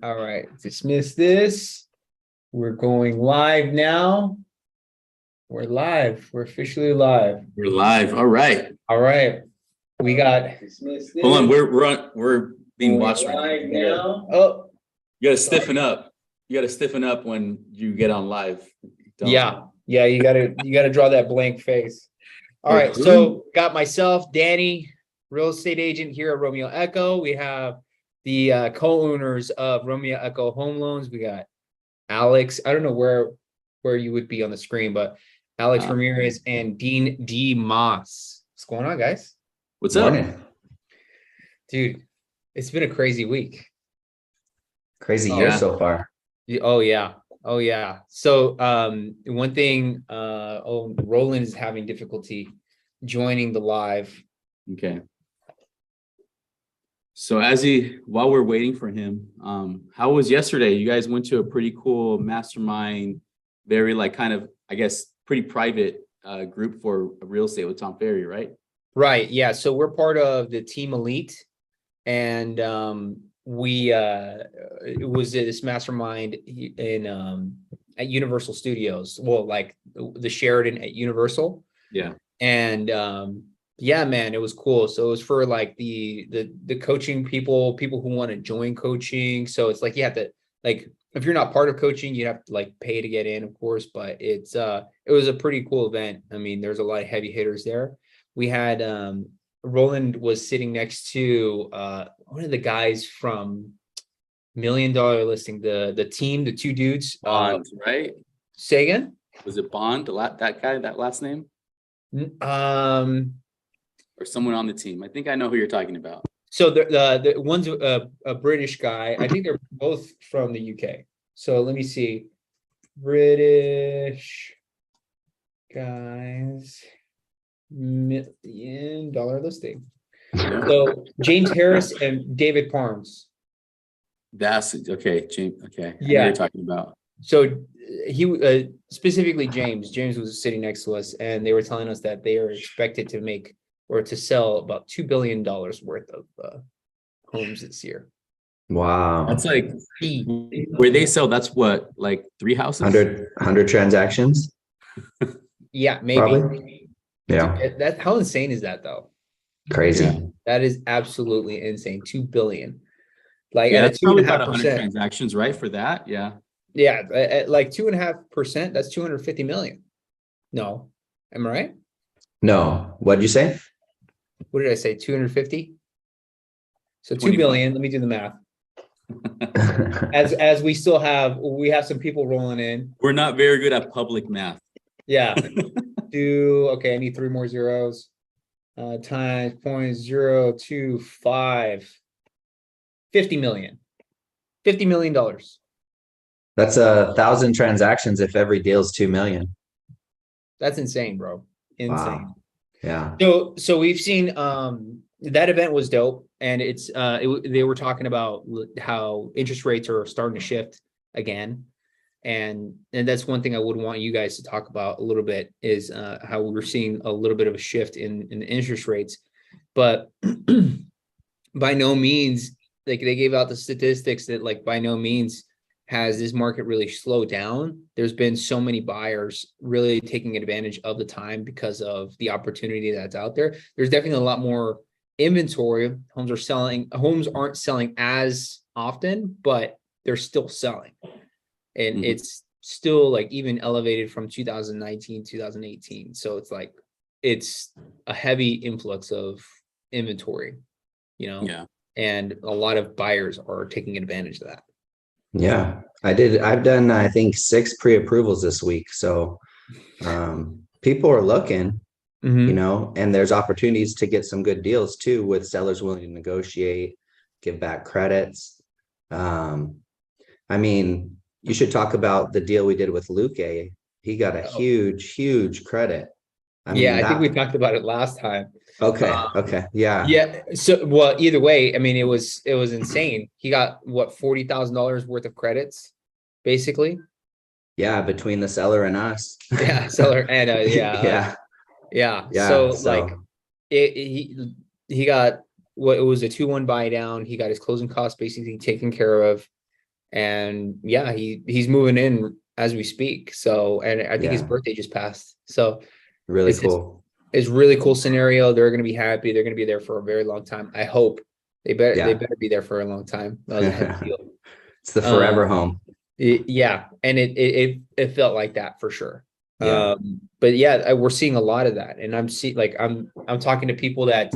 All right, dismiss this. We're going live now. We're live. We're officially live. We're live. All right. All right. We got dismiss this. Hold on. We're being watched right live now. now. Oh, You gotta stiffen up. You gotta stiffen up when you get on live. yeah. You gotta draw that blank face. All right. So got myself, Danny, real estate agent here at Romeo Echo. We have the co-owners of Romeo Echo Home Loans. We got Alex. I don't know where you would be on the screen, but Alex Ramirez and Dean D. Moss. What's going on, guys? What's up? Dude, it's been a crazy week. Crazy year so far. Oh yeah. So one thing, Roland is having difficulty joining the live. Okay. So while we're waiting for him, how was yesterday? You guys went to a pretty cool mastermind, very kind of, I guess, pretty private group for real estate with Tom Ferry, right? Right. Yeah. So we're part of the Team Elite, and it was this mastermind in at Universal Studios. Well, like the Sheraton at Universal. Yeah. And yeah, man, it was cool. So it was for like the coaching people who want to join coaching. So it's like you have to, like, if you're not part of coaching, you have to like pay to get in, of course, but it was a pretty cool event. I mean, there's a lot of heavy hitters there. We had Roland was sitting next to one of the guys from $1 Million Listing, the team, the two dudes. Bond, right? Say again? Was it Bond, that guy, that last name? Or someone on the team? I think I know who you're talking about. So the one's a British guy. I think they're both from the UK. So let me see. British guys, $1 Million Listing. So James Harris and David Parnes. That's okay, James. Okay, Yeah, I know who you're talking about. So he specifically James was sitting next to us, and they were telling us that they are expected to make or to sell about $2 billion worth of homes this year. Wow. That's like where they sell. That's what, like 3 houses? 100 transactions? Yeah, maybe. Probably. Yeah. That how insane is that though? Crazy. Yeah. That is absolutely insane. 2 billion. Like yeah, at that's a 2.5% transactions, right? For that, yeah. Yeah, at like 2.5%, that's 250 million. No, am I right? No. What'd you say? What did I say? 250? So 2 25. billion. Let me do the math. As we have some people rolling in. We're not very good at public math. Yeah. Okay, I need 3 more zeros. Times 0.025. 50 million. $50 million. That's 1,000 transactions if every deal's 2 million. That's insane, bro. Insane. Wow. Yeah. So we've seen that event was dope, and they were talking about how interest rates are starting to shift again, and that's one thing I would want you guys to talk about a little bit is how we're seeing a little bit of a shift in interest rates, but by no means, like they gave out the statistics that like by no means has this market really slowed down. There's been so many buyers really taking advantage of the time because of the opportunity that's out there. There's definitely a lot more inventory. Homes aren't selling as often, but they're still selling. And it's still like even elevated from 2019, 2018. So it's like, it's a heavy influx of inventory, Yeah. And a lot of buyers are taking advantage of that. Yeah, I've done, I think 6 pre-approvals this week. So people are looking, and there's opportunities to get some good deals too, with sellers willing to negotiate, give back credits. I mean, you should talk about the deal we did with Luke. He got a huge credit. I think we talked about it last time. Okay. Yeah. Yeah. So, well, either way, I mean, it was insane. He got what, $40,000 worth of credits, basically. Yeah, between the seller and us. Yeah, seller and yeah. So like, he got what, it was a 2-1 buy down. He got his closing costs basically taken care of. And yeah, he's moving in as we speak. So, and I think his Yeah, birthday just passed. So really it's cool. it's really cool scenario. They're going to be happy. They're going to be there for a very long time. I hope they Yeah. better be there for a long time. That was a heavy deal. It's the forever Um, home. yeah, and it felt like that for sure. Yeah. But yeah, we're seeing a lot of that, and I'm talking to people that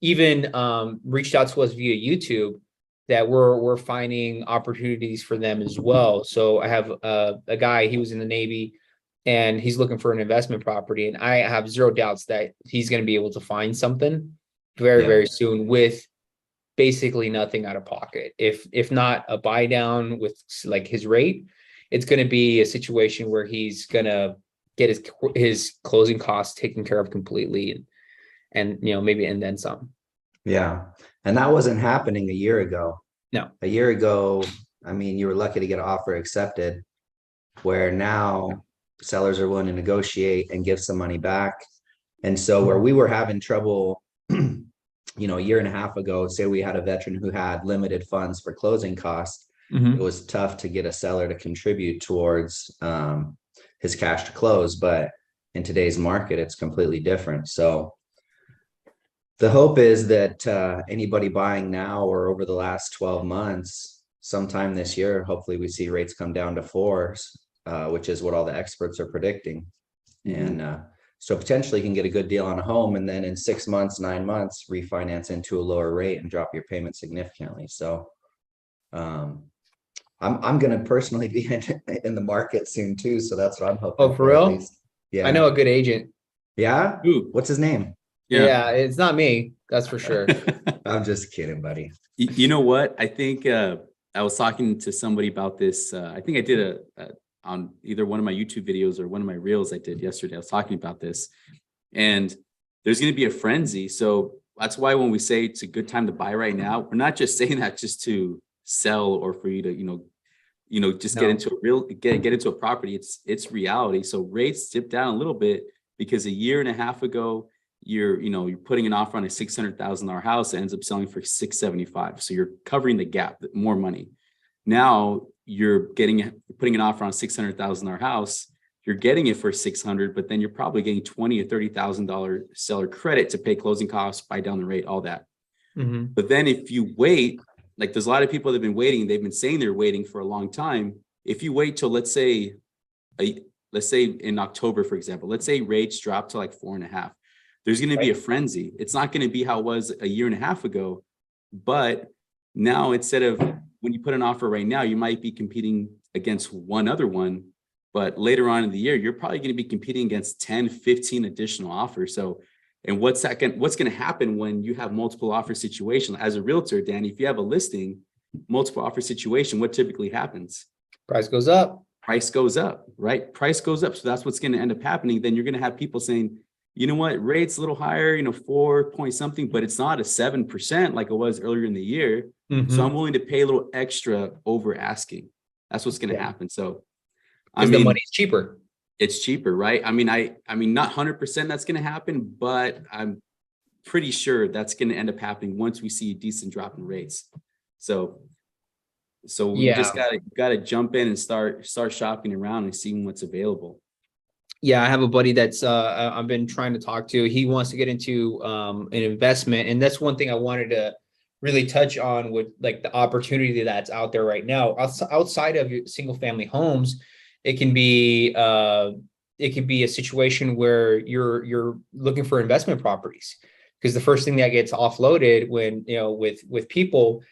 even reached out to us via YouTube, that we're finding opportunities for them as well. So I have a guy, he was in the Navy, and he's looking for an investment property, and I have zero doubts that he's going to be able to find something very, Yeah. very soon with basically nothing out of pocket. If not a buy down with like his rate, it's going to be a situation where he's going to get his closing costs taken care of completely, and maybe and then some. Yeah. And that wasn't happening a year ago. No. A year ago, I mean, you were lucky to get an offer accepted, where now sellers are willing to negotiate and give some money back. And so where we were having trouble, a year and a half ago, say we had a veteran who had limited funds for closing costs, it was tough to get a seller to contribute towards his cash to close. But in today's market, it's completely different. So the hope is that anybody buying now or over the last 12 months, sometime this year, hopefully we see rates come down to fours, which is what all the experts are predicting. And so potentially you can get a good deal on a home, and then in 6 months, 9 months, refinance into a lower rate and drop your payment significantly. So I'm going to personally be in the market soon too. So that's what I'm hoping Oh, for for at real? least. Yeah. I know a good agent. Yeah. Ooh, What's his name? yeah. Yeah, it's not me, that's for sure. I'm just kidding, buddy. You know what? I think I was talking to somebody about this. I think I did on either one of my YouTube videos or one of my reels I did yesterday. I was talking about this, and there's going to be a frenzy. So that's why when we say it's a good time to buy right now, we're not just saying that just to sell or for you to just get No. into get into a property. It's reality. So rates dip down a little bit because a year and a half ago, you're putting an offer on a $600,000 house that ends up selling for $675,000. So you're covering the gap, more money. Now you're putting an offer on a $600,000 house. You're getting it for $600,000, but then you're probably getting $20,000 or $30,000 seller credit to pay closing costs, buy down the rate, all that. But then if you wait, like there's a lot of people that have been waiting, they've been saying they're waiting for a long time. If you wait till let's say in October, for example, let's say rates drop to like 4.5. There's going to be a frenzy. It's not going to be how it was a year and a half ago, but now instead of when you put an offer right now, you might be competing against one other one, but later on in the year, you're probably going to be competing against 10, 15 additional offers. So, and what's going to happen when you have multiple offer situation? As a realtor, Danny, if you have a listing, multiple offer situation, what typically happens? Price goes up. Price goes up, right? Price goes up. So that's what's going to end up happening. Then you're going to have people saying, you know what, rate's a little higher, 4 point something, but it's not a 7% like it was earlier in the year. So I'm willing to pay a little extra over asking. That's what's going to happen. So Because the money's cheaper. It's cheaper, right? I mean, not 100% that's going to happen, but I'm pretty sure that's going to end up happening once we see a decent drop in rates. So we just gotta jump in and start shopping around and seeing what's available. Yeah, I have a buddy that's I've been trying to talk to. He wants to get into an investment, and that's one thing I wanted to really touch on with like the opportunity that's out there right now. Outside of single family homes, it can be a situation where you're looking for investment properties, because the first thing that gets offloaded when with people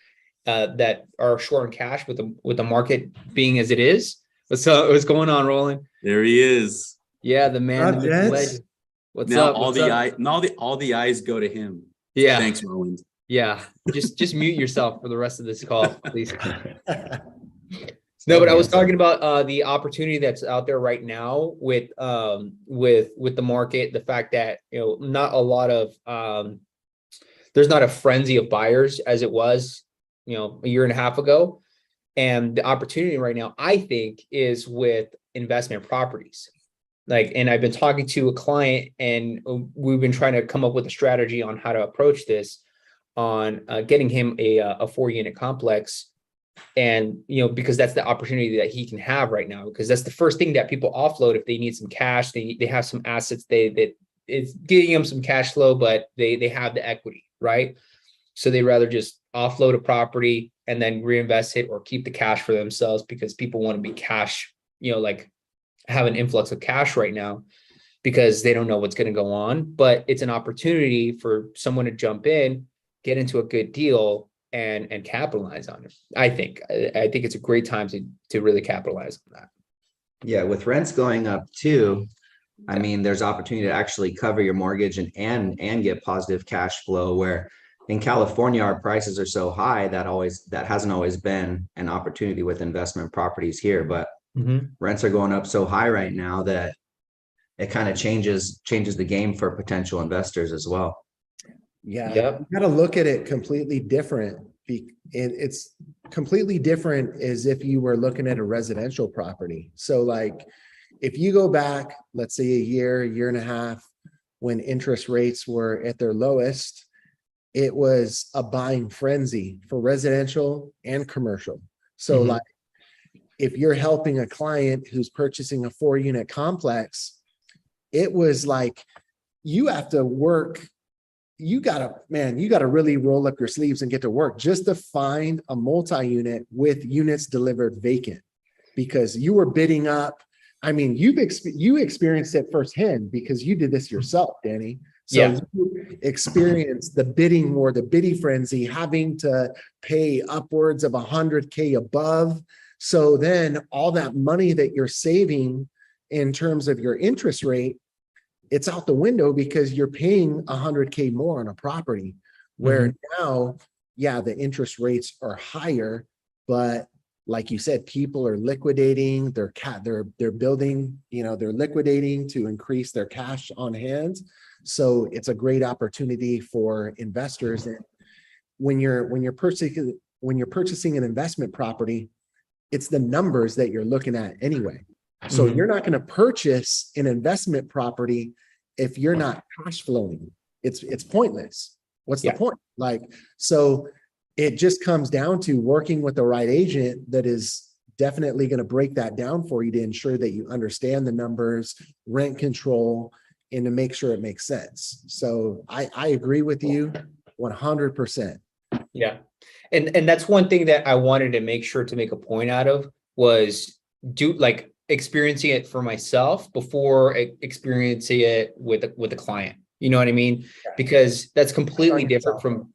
that are short in cash with the market being as it is. What's going on, Roland? There he is. Yeah, the man, the myth, legend. What's up? All the eyes go to him. Yeah. Thanks, Roland. Yeah. Just mute yourself for the rest of this call, please. No, but I was talking about the opportunity that's out there right now with the market, the fact that not a lot of there's not a frenzy of buyers as it was a year and a half ago. And the opportunity right now, I think, is with investment properties. And I've been talking to a client, and we've been trying to come up with a strategy on how to approach this, on getting him a 4-unit complex And, because that's the opportunity that he can have right now, because that's the first thing that people offload if they need some cash. They have some assets, that it's getting them some cash flow, but they have the equity, right? So they rather just offload a property and then reinvest it or keep the cash for themselves, because people want to be cash, like have an influx of cash right now because they don't know what's going to go on. But it's an opportunity for someone to jump in, get into a good deal, and capitalize on it. I think it's a great time to really capitalize on that. Yeah, with rents going up too, I mean, there's opportunity to actually cover your mortgage and get positive cash flow, where in California, our prices are so high that hasn't always been an opportunity with investment properties here. But rents are going up so high right now that it kind of changes the game for potential investors as well. Yeah, Yep. you got to look at it completely different. It's completely different as if you were looking at a residential property. So like if you go back, let's say a year and a half, when interest rates were at their lowest, it was a buying frenzy for residential and commercial. So like if you're helping a client who's purchasing a 4-unit complex, it was like you have to work. You gotta really roll up your sleeves and get to work just to find a multi-unit with units delivered vacant, because you were bidding up. I mean, you experienced it firsthand because you did this yourself, Danny. So you experienced the bidding war, the bidding frenzy, having to pay upwards of $100K above. So then all that money that you're saving in terms of your interest rate, it's out the window because you're paying $100K more on a property, where now, the interest rates are higher, but like you said, people are liquidating they're building, they're liquidating to increase their cash on hand. So it's a great opportunity for investors. And when you're purchasing an investment property, it's the numbers that you're looking at anyway. So you're not going to purchase an investment property if you're not cash flowing. It's pointless. What's the point? Like, so it just comes down to working with the right agent that is definitely going to break that down for you to ensure that you understand the numbers, rent control, and to make sure it makes sense. So I agree with you 100%. Yeah. And that's one thing that I wanted to make sure to make a point out of was experiencing it for myself before experiencing it with a client. You know what I mean? Because that's completely different from,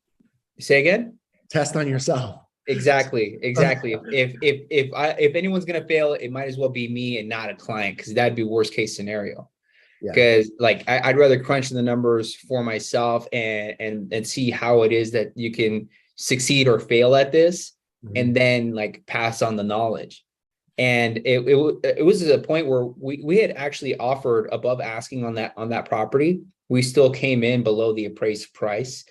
say again? Test on yourself. Exactly. If anyone's going to fail, it might as well be me and not a client, because that'd be worst case scenario. Because I'd rather crunch the numbers for myself and see how it is that you can succeed or fail at this, and then pass on the knowledge. And it was at a point where we had actually offered above asking on that property. We still came in below the appraised price,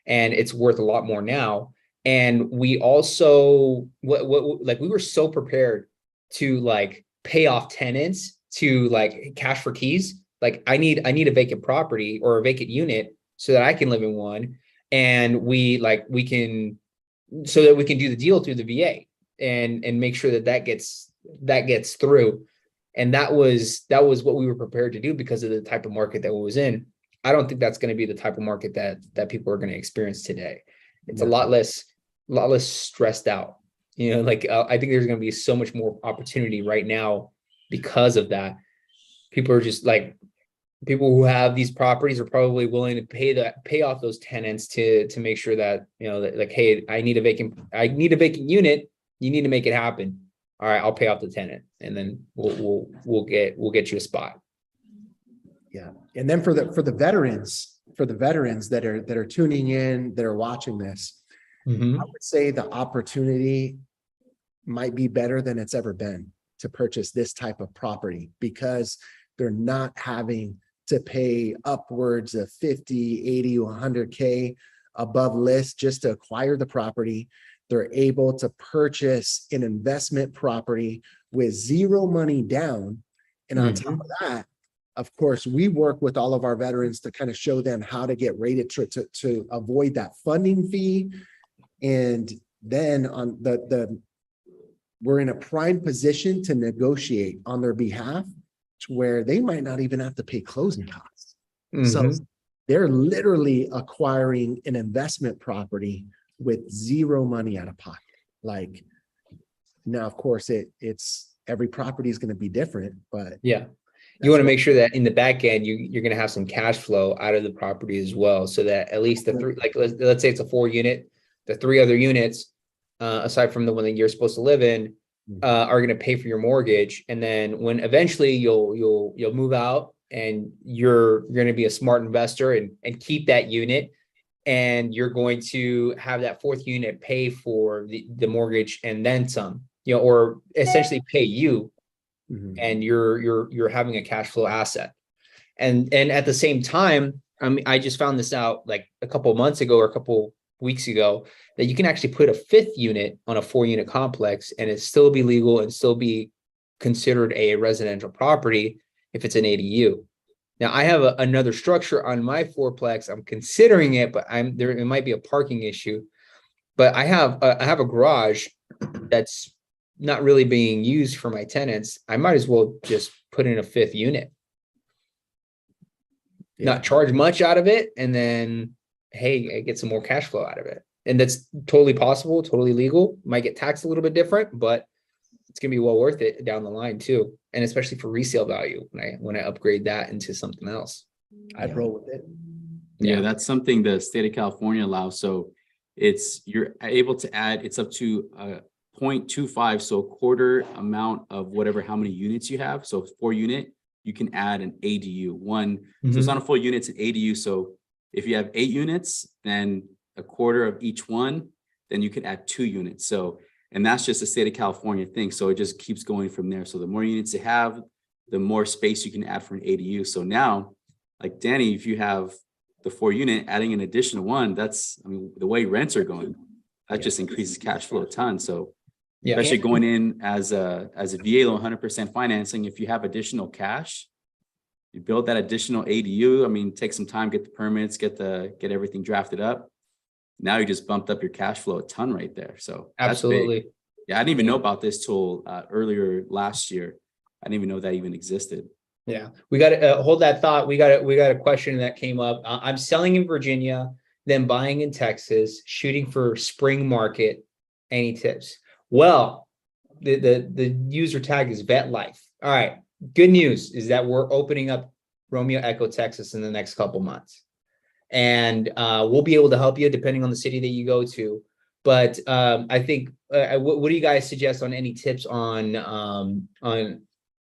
and it's worth a lot more now. And we also we were so prepared to pay off tenants to cash for keys. I need a vacant property or a vacant unit so that I can live in one, and we can do the deal through the VA and make sure that gets through. And that was what we were prepared to do because of the type of market that we was in. I don't think that's going to be the type of market that people are going to experience today. It's a lot less stressed out. I think there's going to be so much more opportunity right now because of that. People are just people who have these properties are probably willing to pay off those tenants to make sure that, hey, I need a vacant unit. You need to make it happen. All right, I'll pay off the tenant, and then we'll get you a spot. Yeah. And then for the veterans that are tuning in, that are watching this, I would say the opportunity might be better than it's ever been to purchase this type of property, because they're not having to pay upwards of 50, 80, 100K above list just to acquire the property. They're able to purchase an investment property with zero money down. And on top of that, of course, we work with all of our veterans to kind of show them how to get rated to avoid that funding fee. And then on we're in a prime position to negotiate on their behalf to where they might not even have to pay closing costs. So Mhm. they're literally acquiring an investment property with zero money out of pocket. Like, now, of course, it's every property is going to be different, but Yeah. that's You want to what- make sure that in the back end, you're going to have some cash flow out of the property as well. So that at least the three, like, let's say it's a 4 unit, the 3 other units, aside from the one that you're supposed to live in, are going to pay for your mortgage. And then when eventually you'll move out and you're going to be a smart investor and keep that unit, and you're going to have that 4th unit pay for the mortgage and then some, or essentially pay you, Mhm. and you're having a cash flow asset. And at the same time, I mean, I just found this out like a couple of months ago or a couple weeks ago, that you can actually put a 5th unit on a 4-unit complex and it still be legal and still be considered a residential property if it's an ADU. Now I have another structure on my 4-plex. I'm considering it, but it might be a parking issue. But I have a garage that's not really being used for my tenants. I might as well just put in a 5th unit, not charge much out of it, and then, hey, I get some more cash flow out of it. And that's totally possible, totally legal. Might get taxed a little bit different, but it's gonna be well worth it down the line too. And especially for resale value when I upgrade that into something else. I'd roll with it. Yeah, that's something the state of California allows. So you're able to add, it's up to 0.25, so a quarter amount of how many units you have. So 4-unit, you can add an ADU one. So it's not a full unit, it's an ADU. So if you have 8 units, then a quarter of each one, then you can add 2 units. So, and that's just a state of California thing. So it just keeps going from there. So the more units you have, the more space you can add for an ADU. So now, like Danny, if you have the 4-unit, adding an additional one, that's, I mean, the way rents are going, that just increases cash flow a ton. So especially going in as a VA loan, 100% financing, if you have additional cash, you build that additional ADU. I mean, take some time, get the permits, get everything drafted up. Now you just bumped up your cash flow a ton right there. So Absolutely. that's big. Yeah, I didn't even know about this till earlier last year. I didn't even know that even existed. Yeah, we got to hold that thought. We got a question that came up. I'm selling in Virginia, then buying in Texas, shooting for spring market. Any tips? Well, the user tag is vet life. All right. Good news is that we're opening up Romeo Echo Texas in the next couple months, and we'll be able to help you depending on the city that you go to. But I think, what do you guys suggest on any tips on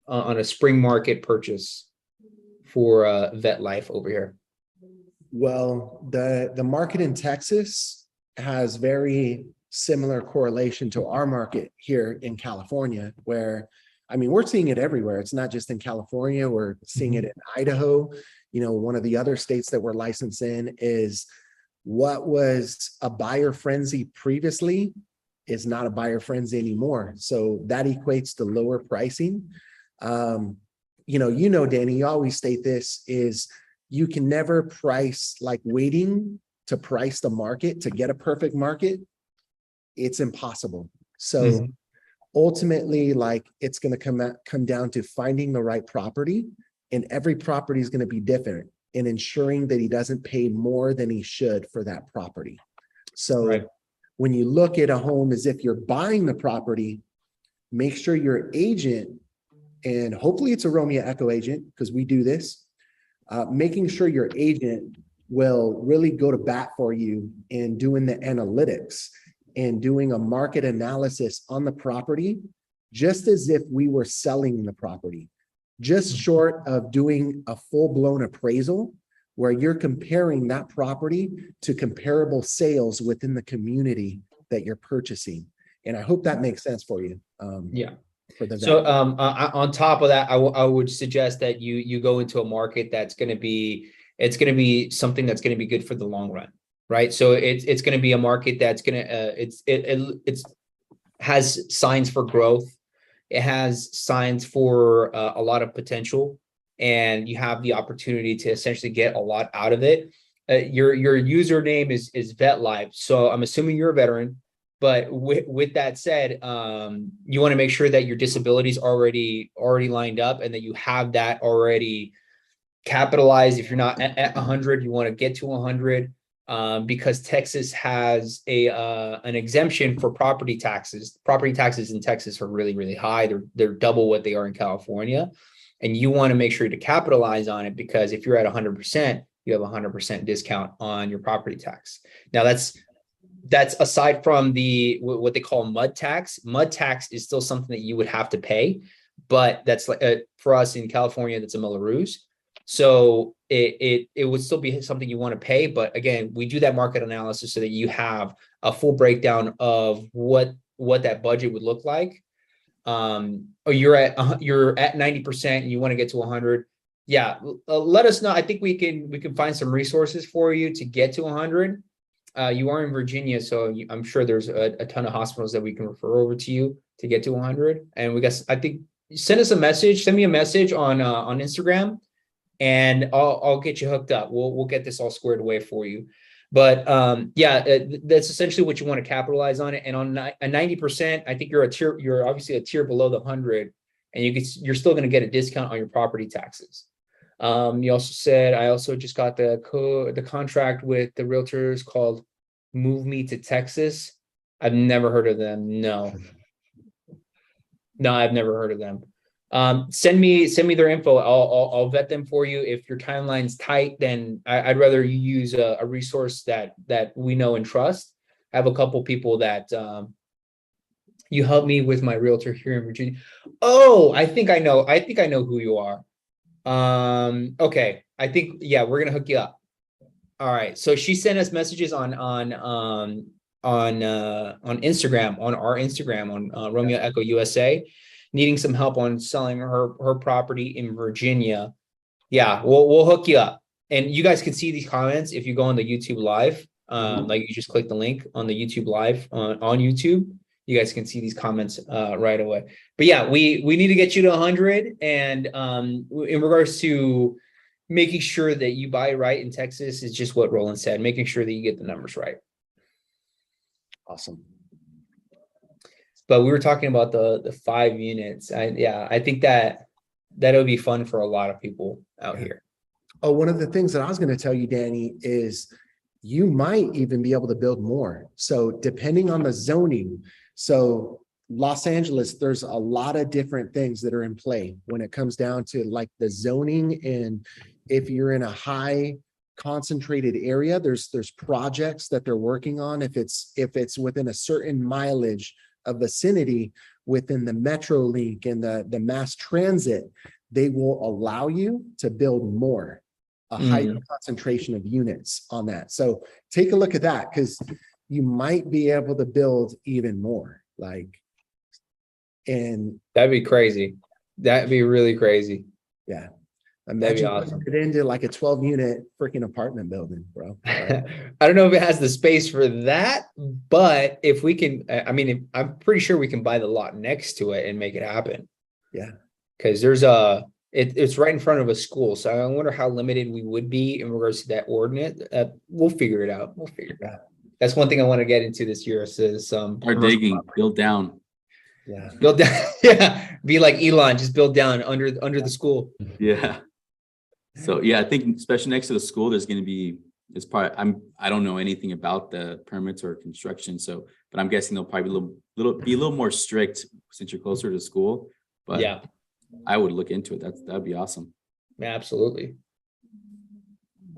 a spring market purchase for vet life over here? Well, the market in Texas has very similar correlation to our market here in California, where, I mean, we're seeing it everywhere. It's not just in California. We're seeing it in Idaho. You know, one of the other states that we're licensed in is what was a buyer frenzy previously is not a buyer frenzy anymore. So that equates to lower pricing. Danny, you always state this is you can never price like waiting to price the market to get a perfect market. It's impossible. So ultimately, like, it's going to come down to finding the right property, and every property is going to be different, and ensuring that he doesn't pay more than he should for that property. So when you look at a home as if you're buying the property, make sure your agent, and hopefully it's a Romeo Echo agent, because we do this, making sure your agent will really go to bat for you in doing the analytics and doing a market analysis on the property, just as if we were selling the property, just short of doing a full-blown appraisal where you're comparing that property to comparable sales within the community that you're purchasing. And I hope that makes sense for you. So on top of that, I would suggest that you go into a market that's going to be, it's going to be something that's going to be good for the long run, right? So it's going to be a market that's going to it's has signs for growth. It has signs for a lot of potential, and you have the opportunity to essentially get a lot out of it. Your username is VetLife, so I'm assuming you're a veteran. But with that said, you want to make sure that your disability is already lined up and that you have that already capitalized. If you're not at 100, you want to get to 100, because Texas has an exemption for property taxes. Property taxes in Texas are really, really high. They're double what they are in California. And you want to make sure to capitalize on it, because if you're at 100%, you have 100% discount on your property tax. Now that's aside from what they call mud tax. Mud tax is still something that you would have to pay, but that's like for us in California, that's a Melrose. So it would still be something you want to pay. But again, we do that market analysis so that you have a full breakdown of what that budget would look like. Or you're at 90% and you want to get to 100. Yeah, let us know. I think we can find some resources for you to get to 100. You are in Virginia, so I'm sure there's a ton of hospitals that we can refer over to you to get to 100. And I think send us a message, send me a message on Instagram, and I'll get you hooked up. We'll get this all squared away for you. But that's essentially what you want to capitalize on it. And on a 90%, I think you're obviously a tier below the 100, and you're still going to get a discount on your property taxes. You also said, I also just got the contract with the realtors called Move Me to Texas. I've never heard of them. No, I've never heard of them. Send me their info. I'll vet them for you. If your timeline's tight, then I'd rather you use a resource that we know and trust. I have a couple people that you help me with my realtor here in Virginia. Oh, I think I know who you are. Okay. I think, yeah, we're going to hook you up. All right. So she sent us messages on Instagram, on our Instagram, on Romeo Echo USA, needing some help on selling her property in Virginia. Yeah, we'll hook you up. And you guys can see these comments if you go on the YouTube live. Like you just click the link on the YouTube live on YouTube. You guys can see these comments right away. But yeah, we need to get you to 100. And in regards to making sure that you buy right in Texas is just what Roland said, making sure that you get the numbers right. Awesome. But we were talking about the 5 units. I think that'll be fun for a lot of people out here. Oh, one of the things that I was going to tell you, Danny, is you might even be able to build more. So depending on the zoning, so Los Angeles, there's a lot of different things that are in play when it comes down to like the zoning. And if you're in a high concentrated area, there's projects that they're working on. If it's within a certain mileage of vicinity within the MetroLink and the mass transit, they will allow you to build more, a higher concentration of units on that. So take a look at that, because you might be able to build even more. And that'd be crazy. That'd be really crazy. Yeah. Imagine awesome. It into like a 12-unit freaking apartment building, bro. I don't know if it has the space for that, but if we can, I'm pretty sure we can buy the lot next to it and make it happen. Yeah. Because there's it's right in front of a school. So I wonder how limited we would be in regards to that ordinance. We'll figure it out. That's one thing I want to get into this year. Is start digging, build down. Yeah. Build down. Yeah. Be like Elon, just build down under the school. Yeah. So yeah, I think especially next to the school, there's going to be, I don't know anything about the permits or construction. So, but I'm guessing they'll probably be a little more strict since you're closer to school. But yeah, I would look into it. That'd be awesome. Yeah, absolutely.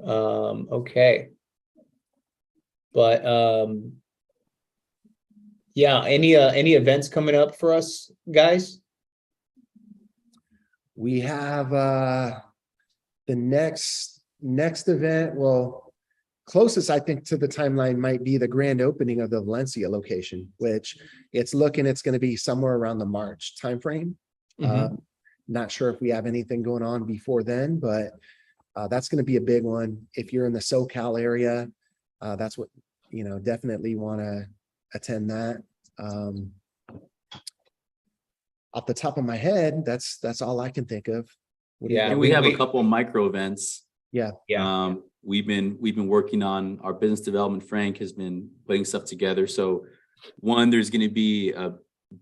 Okay. But yeah, any events coming up for us guys? We have the next event, well, closest I think to the timeline might be the grand opening of the Valencia location, which it's going to be somewhere around the March timeframe. Not sure if we have anything going on before then, but that's going to be a big one. If you're in the SoCal area, that's what, definitely want to attend that. Off the top of my head, that's all I can think of. Yeah, we have a couple of micro events. Yeah. We've been working on our business development. Frank has been putting stuff together. So One, there's going to be a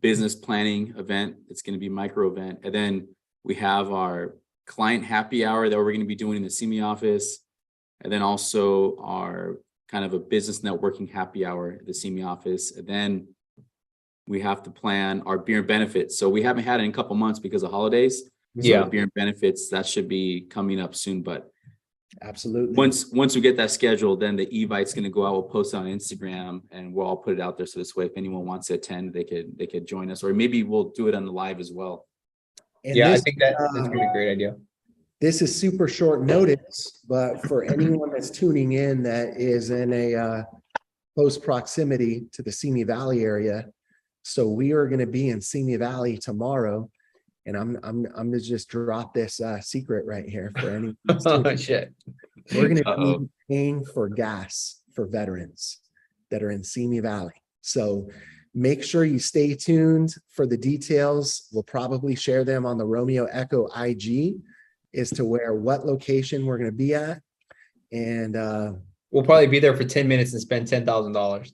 business planning event. It's going to be a micro event. And then we have our client happy hour that we're going to be doing in the CME office. And then also our kind of a business networking happy hour at the CME office. And then we have to plan our beer and benefits. So we haven't had it in a couple months because of holidays. So Yeah. our beer and benefits, that should be coming up soon. But Absolutely. once we get that scheduled, then the e-bite's going to go out. We'll post it on Instagram and we'll all put it out there. So this way, if anyone wants to attend, they could join us, or maybe we'll do it on the live as well. And Yeah, I this, think that's gonna be a great idea. this is super short notice, but for anyone that's tuning in that is in a close proximity to the Simi Valley area. So we are going to be in Simi Valley tomorrow. And I'm gonna just drop this secret right here for anyone. that's tuning Oh in. shit. We're gonna Uh-oh. be paying for gas for veterans that are in Simi Valley. So make sure you stay tuned for the details. We'll probably share them on the Romeo Echo IG as to what location we're gonna be at. And We'll probably be there for 10 minutes and spend $10,000.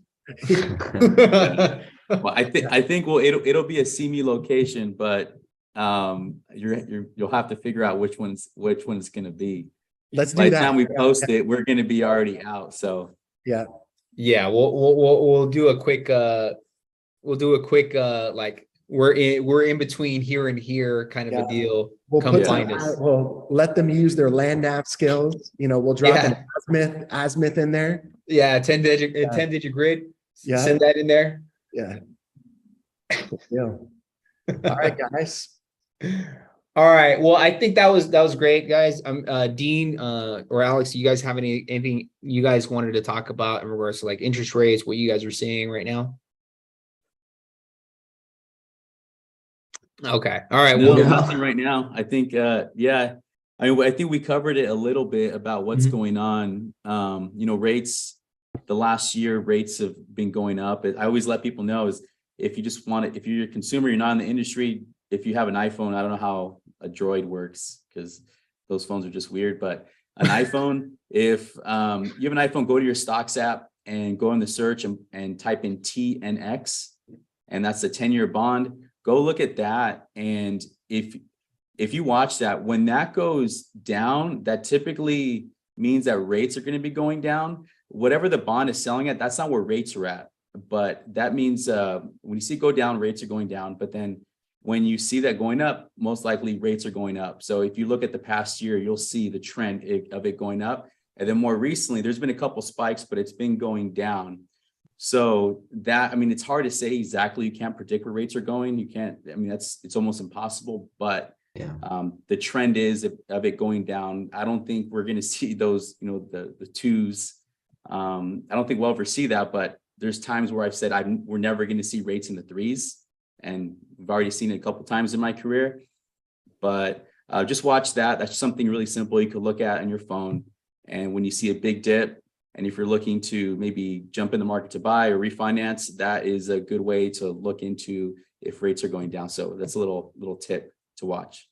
Well, I think it'll be a CME location, but you'll have to figure out which one's going to be. let's By do the that. time we post it, we're going to be already out. So Yeah, Yeah, we'll do a quick like we're in between here and here kind of Yeah. a deal. we'll Come put find some, us. we'll let them use their land nav skills. We'll drop an azimuth in there. Yeah, 10-digit grid. Yeah. Send that in there. Yeah. Yeah. All right, guys. All right. Well, I think that was great, guys. Dean or Alex, you guys have anything you guys wanted to talk about in regards to like interest rates, what you guys are seeing right now? Okay. All right. no, Well, nothing right now. I think I think we covered it a little bit about what's Mhm. going on. Rates, the last year rates have been going up. I always let people know is if you just want it, if you're a consumer, you're not in the industry, if you have an iPhone, I don't know how a Droid works because those phones are just weird, but an iPhone, if you have an iPhone, go to your stocks app and go in the search and type in TNX, and that's a 10-year bond. Go look at that. And if you watch that, when that goes down, that typically means that rates are going to be going down. Whatever the bond is selling at, that's not where rates are at. But that means when you see it go down, rates are going down. But then when you see that going up, most likely rates are going up. So if you look at the past year, you'll see the trend of it going up. And then more recently, there's been a couple spikes, but it's been going down. So it's hard to say exactly. You can't predict where rates are going. You can't, it's almost impossible, but Yeah. The trend is of it going down. I don't think we're going to see those, the twos. I don't think we'll ever see that, but there's times where I've said we're never going to see rates in the threes, and we've already seen it a couple times in my career. But just watch that. That's something really simple you could look at on your phone. And when you see a big dip, and if you're looking to maybe jump in the market to buy or refinance, that is a good way to look into if rates are going down. So that's a little tip to watch.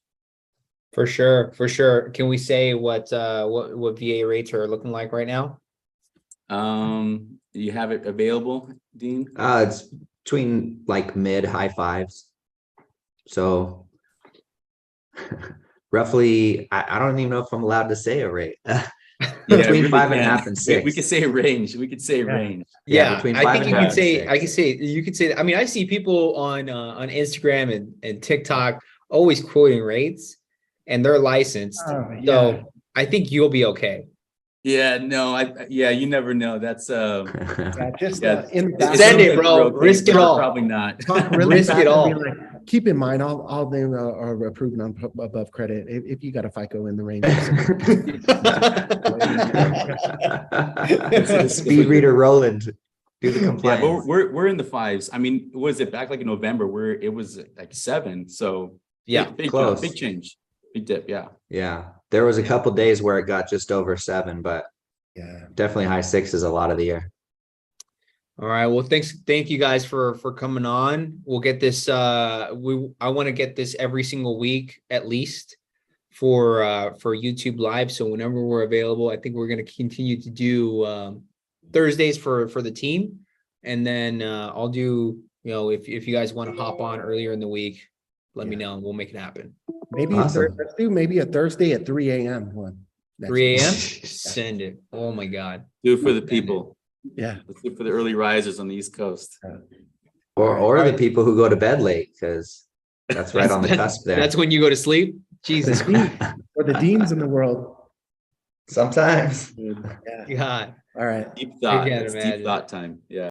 for sure. Can we say what VA rates are looking like right now? You have it available, Dean? It's between like mid high fives. So roughly, I don't even know if I'm allowed to say a rate. Between really 5.5 and 6. We could say a range. Range. Yeah, between I think 5.5 you can and say 6. you could say. I mean, I see people on Instagram and TikTok always quoting rates, and they're licensed. So I think you'll be okay. Yeah, no, you never know. That's Yeah, just in the it's Send it, something bro. real quick, Risk it but all. Probably not. talk really Risk fast it and all. be like, keep in mind, all them are approved on above credit. If you got a FICO in the range. Speed reader Roland. Do the Yeah, compliance. but we're in the fives. I mean, was it back like in November where it was like 7? So Yeah, big close. jump, big change, big dip. Yeah. Yeah. There was a couple days where it got just over 7, but Yeah. definitely high 6s a lot of the year. All right. Well, thank you guys for coming on. We'll get this. I want to get this every single week at least for YouTube Live. So whenever we're available, I think we're going to continue to do Thursdays for the team. And then I'll do, if you guys want to hop on earlier in the week, let me Yeah. know and we'll make it happen. Maybe Awesome. let's do maybe a Thursday at 3 a.m. one. next 3 a.m. week. Send it. Oh my God. Do it for the people. Yeah. Let's do it for the early risers on the East Coast. Or the Right. people who go to bed late, because that's right on the cusp there. That's when you go to sleep. Jesus Christ. Or the deans in the world. Sometimes. Yeah. God. All right. Deep thought. can't It's imagine. deep thought time. Yeah.